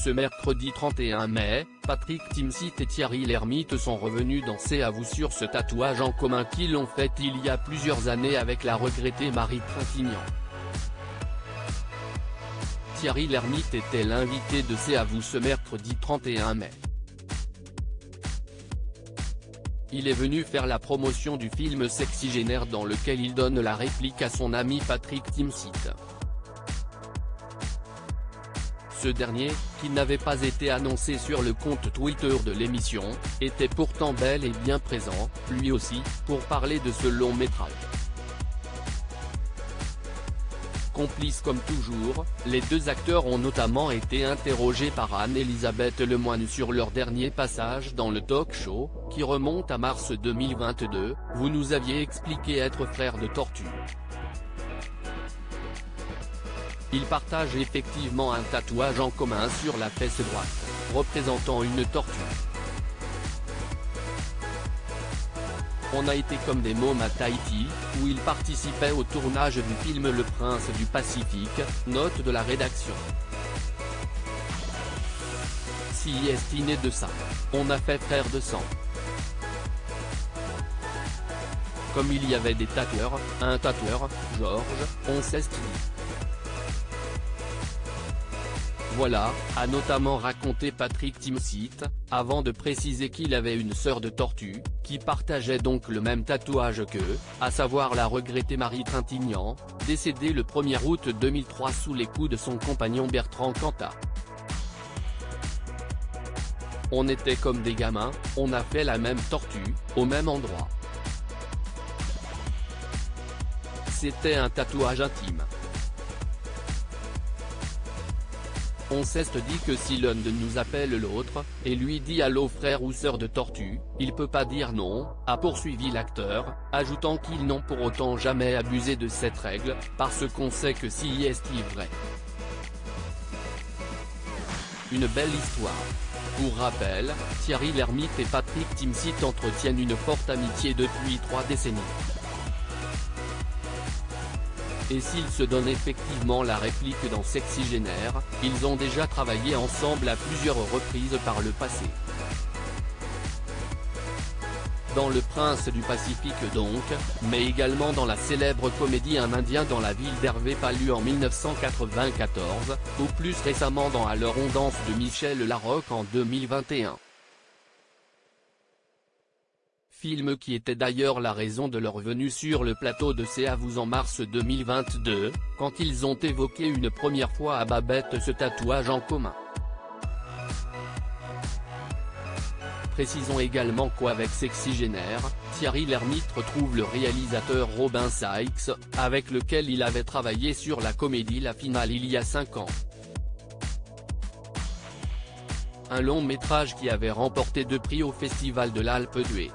Ce mercredi 31 mai, Patrick Timsit et Thierry Lhermitte sont revenus danser à vous sur ce tatouage en commun qu'ils ont fait il y a plusieurs années avec la regrettée Marie Trintignant. Thierry Lhermitte était l'invité de C'est à vous ce mercredi 31 mai. Il est venu faire la promotion du film Sexygénaire dans lequel il donne la réplique à son ami Patrick Timsit. Ce dernier, qui n'avait pas été annoncé sur le compte Twitter de l'émission, était pourtant bel et bien présent, lui aussi, pour parler de ce long métrage. Complices comme toujours, les deux acteurs ont notamment été interrogés par Anne-Elisabeth Lemoine sur leur dernier passage dans le talk-show, qui remonte à mars 2022, « Vous nous aviez expliqué être frère de tortue ». Ils partagent effectivement un tatouage en commun sur la fesse droite, représentant une tortue. On a été comme des mômes à Tahiti, où ils participaient au tournage du film Le Prince du Pacifique, note de la rédaction. Si est né de ça. On a fait frère de sang. Comme il y avait des tatoueurs, un tatoueur, Georges, on s'est dit. Voilà, a notamment raconté Patrick Timsit, avant de préciser qu'il avait une sœur de tortue, qui partageait donc le même tatouage qu'eux, à savoir la regrettée Marie Trintignant, décédée le 1er août 2003 sous les coups de son compagnon Bertrand Cantat. On était comme des gamins, on a fait la même tortue, au même endroit. C'était un tatouage intime. On s'est dit que si l'un de nous appelle l'autre, et lui dit allô frère ou sœur de tortue, il peut pas dire non, a poursuivi l'acteur, ajoutant qu'ils n'ont pour autant jamais abusé de cette règle, parce qu'on sait que si est vrai. Une belle histoire. Pour rappel, Thierry Lhermitte et Patrick Timsit entretiennent une forte amitié depuis 3 décennies. Et s'ils se donnent effectivement la réplique dans Sexygénaire, ils ont déjà travaillé ensemble à plusieurs reprises par le passé. Dans Le Prince du Pacifique donc, mais également dans la célèbre comédie Un Indien dans la ville d'Hervé Palu en 1994, ou plus récemment dans Alors on danse de Michel Larocque en 2021. Film qui était d'ailleurs la raison de leur venue sur le plateau de C'est à vous en mars 2022, quand ils ont évoqué une première fois à Babette ce tatouage en commun. Précisons également qu'avec Sexygénaire, Thierry Lhermitte retrouve le réalisateur Robin Sykes, avec lequel il avait travaillé sur la comédie La Finale il y a 5 ans. Un long métrage qui avait remporté 2 prix au Festival de l'Alpe d'Huez.